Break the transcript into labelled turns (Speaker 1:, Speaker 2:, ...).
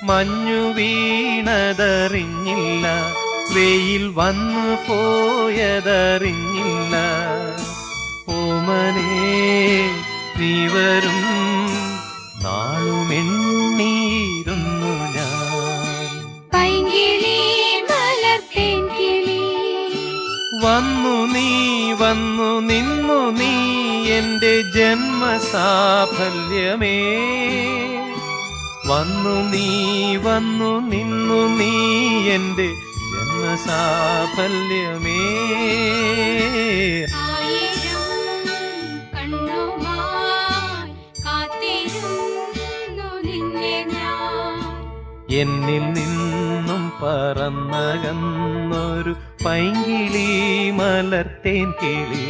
Speaker 1: മഞ്ഞു വീണതറിഞ്ഞില്ല, വെയിൽ വന്നു പോയതറിഞ്ഞില്ല. ഓമനേ നീ വരും നാളുമെണ്ണീരുന്നു ഞാൻ.
Speaker 2: പൈങ്കിളി മലർത്തേൻ കിളി
Speaker 1: വന്നു നീ വന്നു നിന്നു നീ എന്റെ ജന്മസാഫല്യമേ. വന്നു നീ വന്നു നിന്നു നീ എന്റെ ജന്മസാഫല്യമേ. എന്നിൽ നിന്നും പറന്നകന്നൊരു പൈങ്കിളി മലർത്തേൻ കിളി.